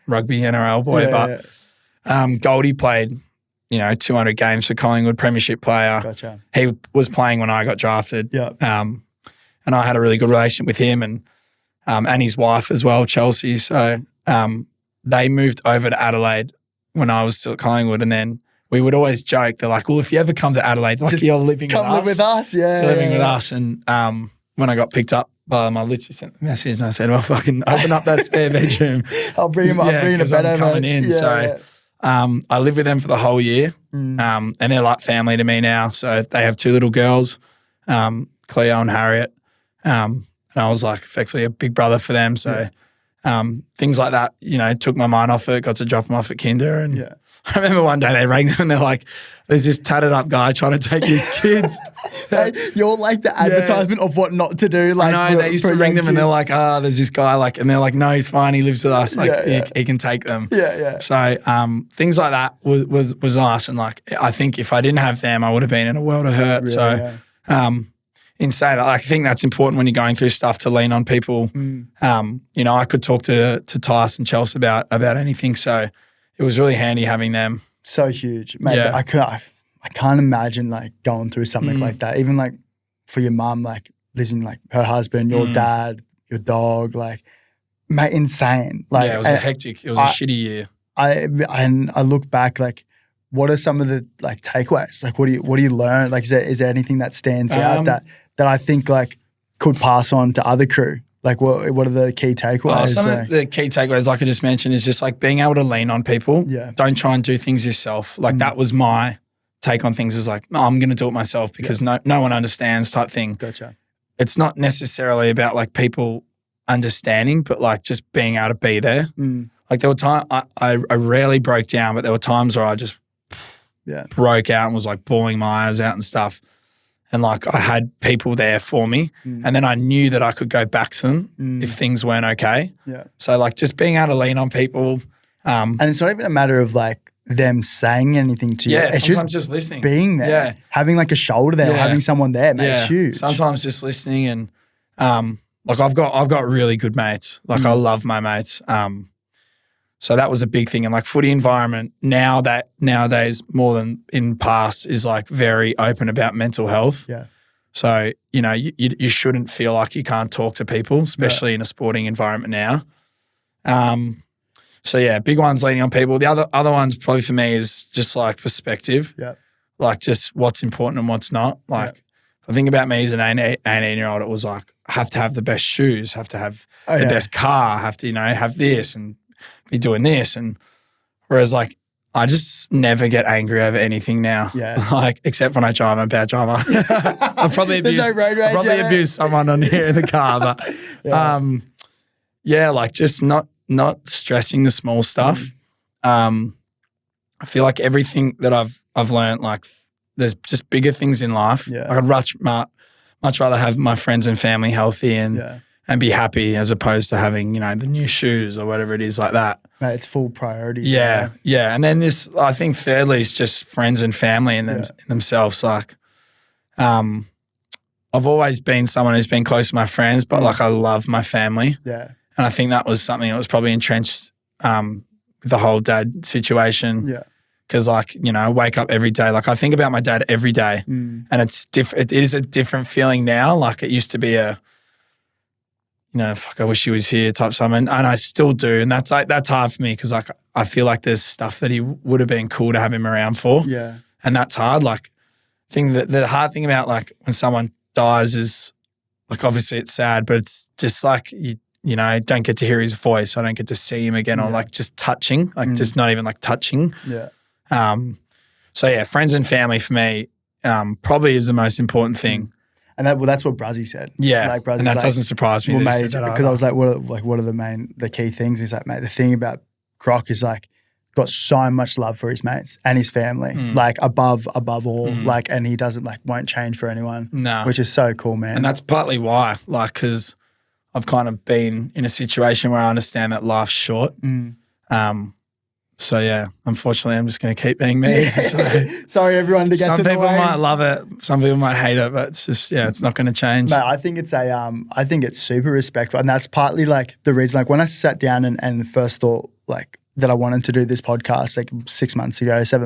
rugby NRL boy. Goldie played, 200 games for Collingwood, premiership player. Gotcha. He was playing when I got drafted. Yeah. And I had a really good relationship with him and his wife as well, Chelsea. So they moved over to Adelaide when I was still at Collingwood, and then we would always joke. They're like, well, if you ever come to Adelaide, you're living with us. Come live with us, yeah. You're living with us. And when I got picked up by them, I literally sent the message and I said, well, fucking open up that spare bedroom. I'll bring him up. I'll bring him to I'm coming in. Yeah, I lived with them for the whole year. And they're like family to me now. So they have 2 little girls, Cleo and Harriet. And I was effectively a big brother for them. So things like that, you know, took my mind off it, got to drop them off at kinder. And I remember one day they rang them and they're like, there's this tatted up guy trying to take your kids. Hey, you're like the advertisement of what not to do. Like, I know, they used to ring them and they're like, there's this guy, like, and they're like, no, he's fine, he lives with us, like, he can take them. So things like that was nice. And like, I think if I didn't have them, I would have been in a world of hurt. In saying that, I think that's important when you're going through stuff to lean on people. You know, I could talk to Tice and Chelsea about anything, so it was really handy having them. So huge, mate. I can't imagine like going through something like that. Even like for your mum, like losing like her husband, your dad, your dog, like, mate, insane. Like, it was hectic. It was a shitty year. I look back, like, what are some of the like takeaways? Like, what do you learn? Like, is there anything that stands out that I think like could pass on to other crew? Like, what are the key takeaways? Some of the key takeaways, like I just mentioned, is just like being able to lean on people. Don't try and do things yourself. Like that was my take on things, is like, I'm going to do it myself because no one understands type thing. Gotcha. It's not necessarily about like people understanding, but like just being able to be there. Like there were times I rarely broke down, but there were times where I just broke out and was like bawling my eyes out and stuff. And like I had people there for me, and then I knew that I could go back to them if things weren't okay. So like just being able to lean on people. And it's not even a matter of like them saying anything to you. It's just listening. Being there. Having like a shoulder there or having someone there, mate, it's huge. Sometimes just listening and like I've got really good mates. Like I love my mates. So that was a big thing. And like footy environment nowadays more than in past is like very open about mental health. So, you know, you shouldn't feel like you can't talk to people, especially in a sporting environment now. So yeah, big ones leaning on people. The other ones probably for me is just like perspective. Like just what's important and what's not. Like if I think about me as an 18-year-old, it was like I have to have the best shoes, have to have the best car, have to, you know, have this and be doing this. And whereas like I just never get angry over anything now. Like except when I drive, I'm a bad driver. I'll probably abuse someone on here in the car. But like just not stressing the small stuff. I feel like everything that I've learned, like there's just bigger things in life. I'd much rather have my friends and family healthy and be happy as opposed to having, you know, the new shoes or whatever it is like that. Mate, it's full priority. Yeah. And then this, I think thirdly is just friends and family in themselves. Like I've always been someone who's been close to my friends, but like I love my family. And I think that was something that was probably entrenched with the whole dad situation. Because like, you know, I wake up every day. Like I think about my dad every day and it's different. It is a different feeling now. Like it used to be you know, fuck, I wish he was here type something. And I still do. And that's hard for me because like I feel like there's stuff that he would have been cool to have him around for. And that's hard. Like the hard thing about like when someone dies is like obviously it's sad, but it's just like you know, don't get to hear his voice. I don't get to see him again or like just touching, like just not even like touching. So yeah, friends and family for me probably is the most important thing. And that's what Brazzy said. Like, and that doesn't surprise me. Because I was like, what are the key things? He's like, mate, the thing about Croc is like got so much love for his mates and his family, like above all, like, and he doesn't like won't change for anyone. Which is so cool, man. And that's partly why, like, because I've kind of been in a situation where I understand that life's short. So yeah, unfortunately, I'm just going to keep being me. So, sorry, everyone, to get to the way. Some people might love it, some people might hate it, but it's just it's not going to change. Mate, I think it's super respectful, and that's partly like the reason. Like when I sat down and first thought like that I wanted to do this podcast like 7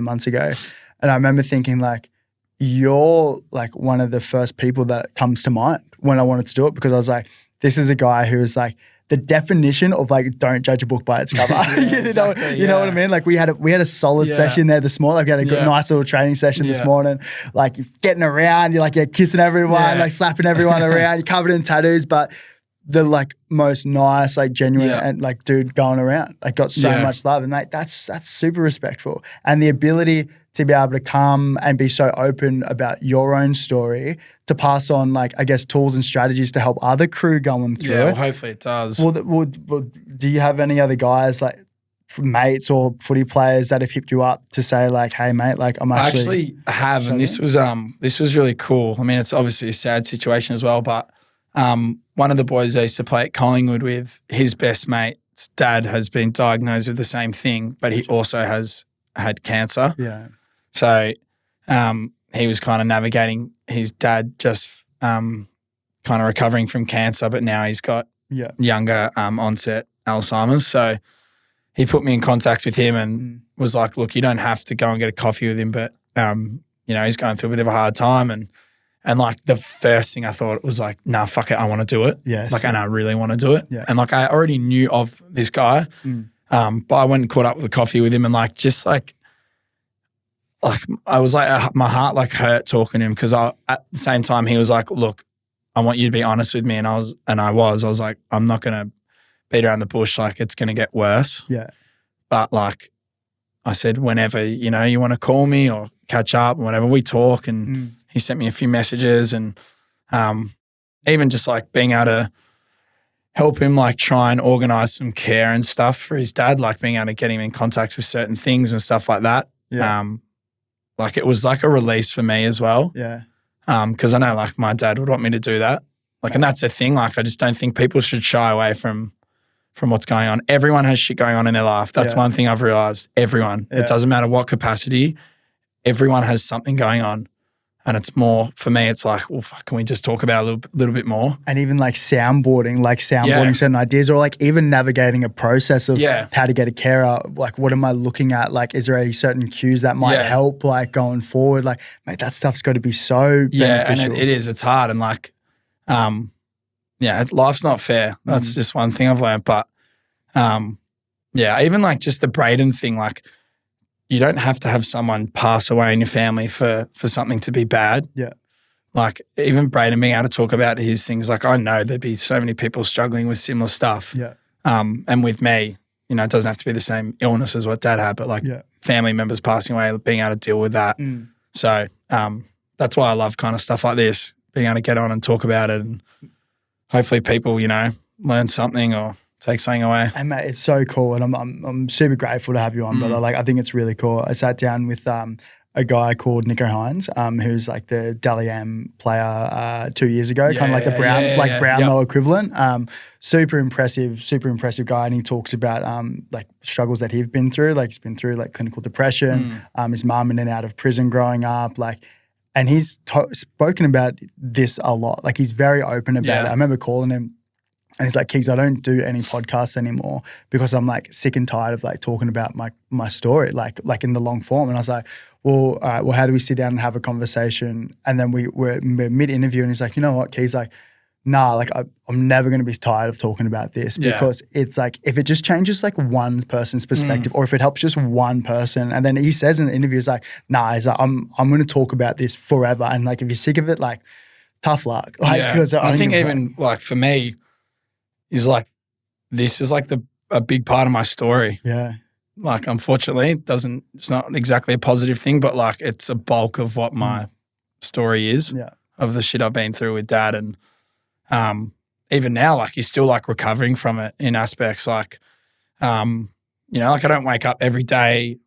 months ago, and I remember thinking like you're like one of the first people that comes to mind when I wanted to do it because I was like, this is a guy who is like the definition of like don't judge a book by its cover. You know what I mean? Like we had a solid session there this morning. Like we had a good, nice little training session this morning. Like you're getting around, you're like kissing everyone, like slapping everyone around. You're covered in tattoos, but the like most nice, like genuine and like dude going around. Like got so much love, and like that's super respectful. And the ability to be able to come and be so open about your own story to pass on, like, I guess, tools and strategies to help other crew going through it. Well, hopefully it does. Well, do you have any other guys, like mates or footy players that have hit you up to say like, hey mate, like I actually have, and this was really cool. I mean, it's obviously a sad situation as well, but one of the boys I used to play at Collingwood with, his best mate's dad has been diagnosed with the same thing, but he also has had cancer. Yeah. So he was kind of navigating his dad just kind of recovering from cancer, but now he's got younger onset Alzheimer's. So he put me in contact with him and was like, look, you don't have to go and get a coffee with him, but, he's going through a bit of a hard time. And like the first thing I thought was like, nah, fuck it, I want to do it. Yes. Like, and I really want to do it. Yeah. And like I already knew of this guy, but I went and caught up with a coffee with him and like just like I was like, my heart like hurt talking to him because at the same time he was like, look, I want you to be honest with me. And I was like, I'm not going to beat around the bush. Like it's going to get worse. Yeah. But like I said, whenever, you want to call me or catch up and whatever, we talk. And he sent me a few messages and even just like being able to help him like try and organise some care and stuff for his dad, like being able to get him in contact with certain things and stuff like that. Yeah. Like it was like a release for me as well. Yeah. Because I know like my dad would want me to do that. Like, and that's the thing. Like, I just don't think people should shy away from what's going on. Everyone has shit going on in their life. That's one thing I've realised. Everyone. Yeah. It doesn't matter what capacity. Everyone has something going on. And it's more, for me, it's like, well, fuck, can we just talk about it a little bit more? And even like soundboarding certain ideas, or like even navigating a process of how to get a carer. Like, what am I looking at? Like, is there any certain cues that might help like going forward? Like, mate, that stuff's got to be so beneficial. And it is. It's hard. And like, life's not fair. That's just one thing I've learned. But even like just the Braden thing, like, you don't have to have someone pass away in your family for something to be bad. Yeah. Like even Braden being able to talk about his things, like I know there'd be so many people struggling with similar stuff. Yeah. And with me, it doesn't have to be the same illness as what Dad had, but like family members passing away, being able to deal with that. So that's why I love kind of stuff like this, being able to get on and talk about it and hopefully people, learn something or take something away. And mate, it's so cool, and I'm super grateful to have you on, brother. Like, I think it's really cool. I sat down with a guy called Nico Hines, who's like the Dally M player 2 years ago, kind of like the Brownlow equivalent. Super impressive guy, and he talks about like struggles that he's been through. Like he's been through like clinical depression. His mum in and out of prison growing up, like. And he's spoken about this a lot. Like he's very open about it. I remember calling him. And he's like, Keegs, I don't do any podcasts anymore because I'm like sick and tired of like talking about my story, like in the long form. And I was like, well, all right, well, how do we sit down and have a conversation? And then we're mid-interview and he's like, you know what, Keegs, like, nah, like I'm never going to be tired of talking about this because it's like, if it just changes like one person's perspective or if it helps just one person. And then he says in the interview, he's like, nah, he's like, I'm going to talk about this forever. And like, if you're sick of it, like tough luck. Like, I think even like for me, is like, this is like a big part of my story. Yeah. Like, unfortunately, it's not exactly a positive thing, but like it's a bulk of what my story is of the shit I've been through with Dad. And even now, like he's still like recovering from it in aspects like, like I don't wake up every day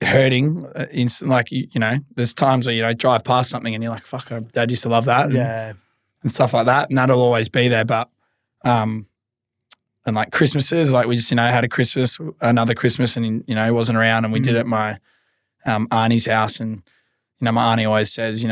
hurting. There's times where, drive past something and you're like, fuck, Dad used to love that. And stuff like that. And that'll always be there. But and like Christmases, like we just, had another Christmas and, he wasn't around and we did it at my auntie's house and, my auntie always says,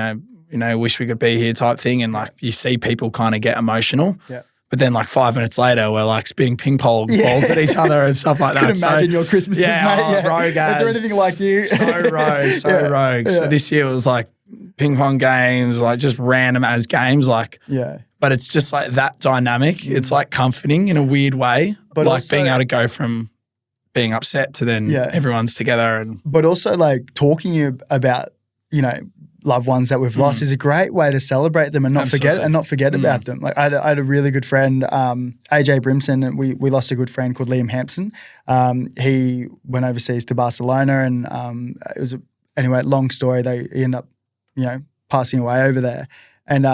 wish we could be here type thing. And like you see people kind of get emotional. Yeah. But then like 5 minutes later, we're like spitting ping pong balls at each other and stuff like that. I can imagine your Christmases, mate. Rogue as. Is there anything like you? So rogue. So this year it was like ping pong games, like just random as games, like. Yeah. But it's just like that dynamic. It's like comforting in a weird way. But like also, being able to go from being upset to then everyone's together. But also like talking about, loved ones that we've lost is a great way to celebrate them and not forget about them. Like I had a really good friend, AJ Brimson, and we lost a good friend called Liam Hampson. He went overseas to Barcelona, and it was anyway, long story. They end up, passing away over there. And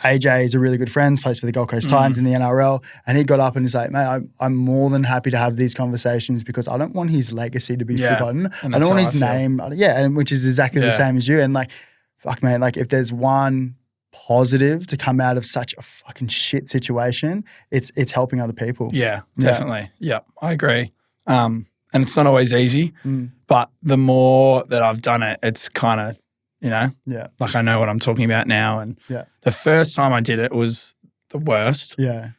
AJ is a really good friend, plays for the Gold Coast Titans in the NRL, and he got up and he's like, mate, I'm more than happy to have these conversations because I don't want his legacy to be forgotten. I don't want his name. And which is exactly the same as you. And like, fuck, man, like if there's one positive to come out of such a fucking shit situation, it's helping other people. Yeah, definitely. Yeah, I agree. And it's not always easy, but the more that I've done it, it's kind of, like I know what I'm talking about now. And the first time I did it was the worst. Yeah.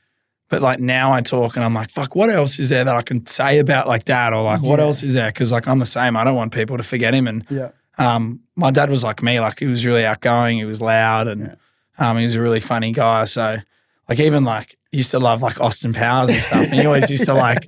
But like now I talk and I'm like, fuck, what else is there that I can say about like dad, or like what else is there? Because like I'm the same. I don't want people to forget him. And my dad was like me. Like he was really outgoing. He was loud, and he was a really funny guy. So like even like used to love like Austin Powers and stuff. And he always used to like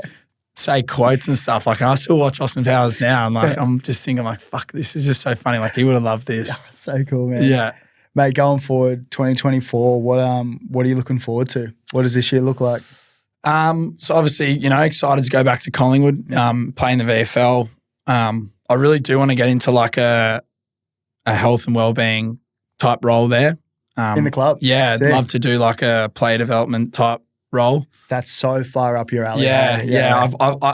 say quotes and stuff. Like I still watch Austin Powers now, and like I'm just thinking like, fuck, this is just so funny. Like he would have loved this. So cool, man. Yeah. Mate, going forward, 2024, what are you looking forward to? What does this year look like? So obviously, excited to go back to Collingwood, playing the VFL. I really do want to get into like a health and wellbeing type role there. In the club? Yeah, I'd love to do like a player development type role. That's so far up your alley. Yeah.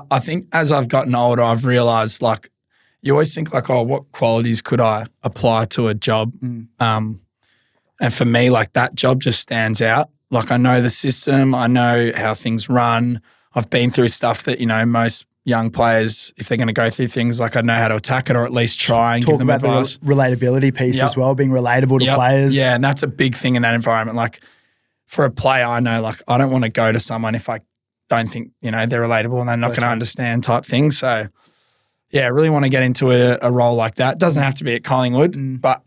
I think as I've gotten older, I've realised like you always think like, oh, what qualities could I apply to a job? And for me, like that job just stands out. Like I know the system, I know how things run. I've been through stuff that, most young players, if they're going to go through things, like I know how to attack it or at least try and give them advice. The relatability piece as well, being relatable to players. Yeah, and that's a big thing in that environment. Like for a player, I know like I don't want to go to someone if I don't think, they're relatable and they're not going to understand type thing. So yeah, I really want to get into a role like that. Doesn't have to be at Collingwood, but,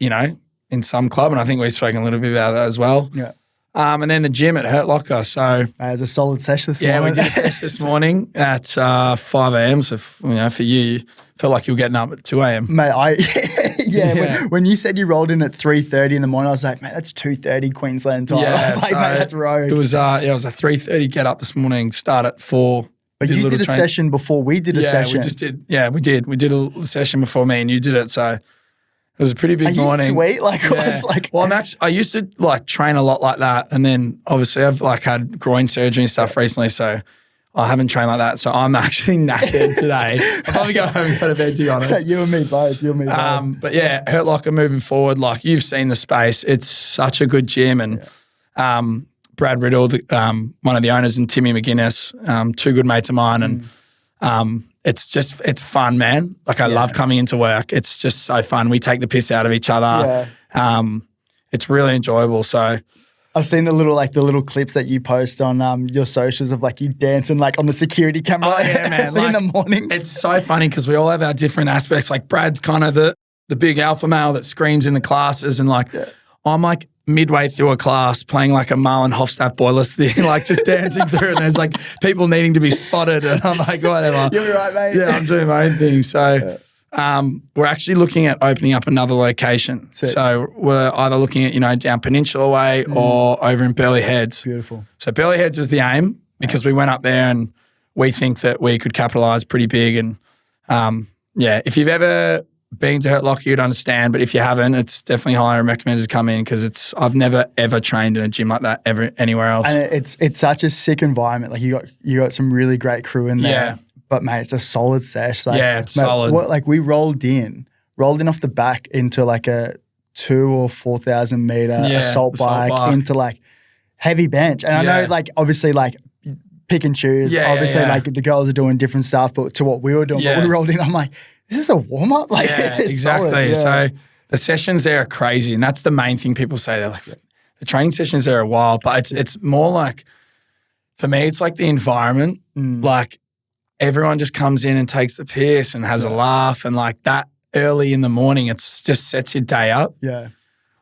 in some club. And I think we've spoken a little bit about that as well. Yeah. And then the gym at Hurt Locker. So it was a solid session this morning. Yeah, we did a session this morning at 5 a.m. So, for you felt like you were getting up at 2 a.m. Mate, when you said you rolled in at 3:30 in the morning, I was like, mate, that's 2:30 Queensland time. I was like, mate, that's rogue. It was a 3:30 get up this morning, start at 4. But you did a session before we did a session. We just did. Yeah, we did. We did a session before me and you did it. So it was a pretty big morning. Are you sweet? Like, it's like. Well, I used to like train a lot like that, and then obviously I've like had groin surgery and stuff recently, so I haven't trained like that. So I'm actually knackered today. I'll probably go home and go to bed, to be honest. You and me both. But yeah, Hurt Locker moving forward. Like you've seen the space. It's such a good gym, and Brad Riddle, one of the owners, and Timmy McGuinness, two good mates of mine, and it's fun, man. Like I love coming into work. It's just so fun. We take the piss out of each other. It's really enjoyable. So I've seen the little clips that you post on your socials of like you dancing like on the security camera. Oh yeah, man. in the mornings. It's so funny because we all have our different aspects. Like Brad's kind of the big alpha male that screams in the classes, and like I'm like midway through a class playing like a Marlon Hofstadt boilers thing, like just dancing through, and there's like people needing to be spotted, and I'm like, whatever. You'll be right, mate. Yeah, I'm doing my own thing. So we're actually looking at opening up another location. Sick. So we're either looking at, down Peninsula Way or over in Burleigh Heads. Beautiful. So Burleigh Heads is the aim because we went up there and we think that we could capitalise pretty big. And if you've ever been to Hurt Locker, you'd understand, but if you haven't, it's definitely highly recommended to come in because I've never ever trained in a gym like that ever anywhere else. And it's such a sick environment. Like you got some really great crew in there. Yeah. But mate, it's a solid sesh. Like, it's solid. We rolled in off the back into like a 2,000 or 4,000 meter assault bike into like heavy bench. And I know like obviously like pick and choose. Like the girls are doing different stuff, but to what we were doing. But we rolled in, I'm like, is this a warm up? Like, exactly. So the sessions there are crazy, and that's the main thing people say. They're like, the training sessions there are wild, but it's more like, for me, it's like the environment. Like everyone just comes in and takes the piss and has a laugh, and like that early in the morning, it's just sets your day up. Yeah.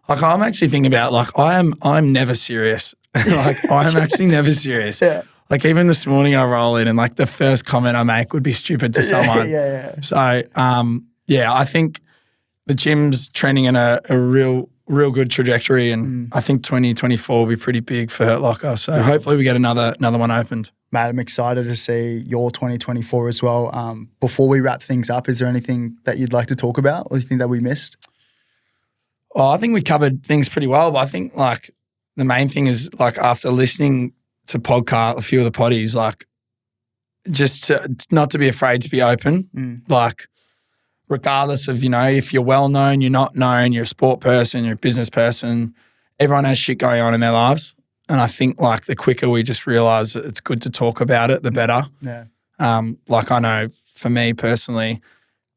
Like I'm actually thinking about like I'm never serious. Like I'm actually never serious. Yeah. Like even this morning I roll in and like the first comment I make would be stupid to someone. Yeah. So I think the gym's trending in a real good trajectory, and I think 2024 will be pretty big for Hurt Locker. So hopefully we get another one opened. Mate, I'm excited to see your 2024 as well. Before we wrap things up, is there anything that you'd like to talk about or you think that we missed? Well, I think we covered things pretty well, but I think like the main thing is like after listening to a few of the potties, like just not to be afraid to be open. Like regardless of, if you're well known, you're not known, you're a sport person, you're a business person, everyone has shit going on in their lives. And I think like the quicker we just realise that it's good to talk about it, the better. Yeah. Like I know for me personally,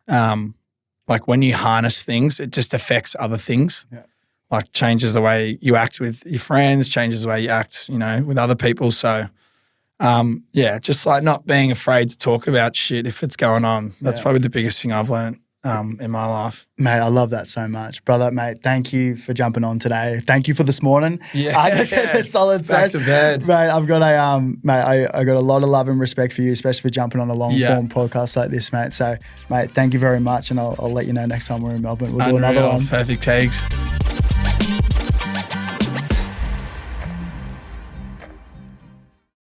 like when you harness things, it just affects other things. Yeah. Like changes the way you act with your friends, changes the way you act, with other people. So, just like not being afraid to talk about shit if it's going on. That's probably the biggest thing I've learned in my life. Mate, I love that so much. Brother, mate, thank you for jumping on today. Thank you for this morning. Yeah. I just had a solid Back set. to bed. Mate, I've got I got a lot of love and respect for you, especially for jumping on a long form podcast like this, mate. So, mate, thank you very much. And I'll let you know next time we're in Melbourne. We'll do another one. Perfect takes.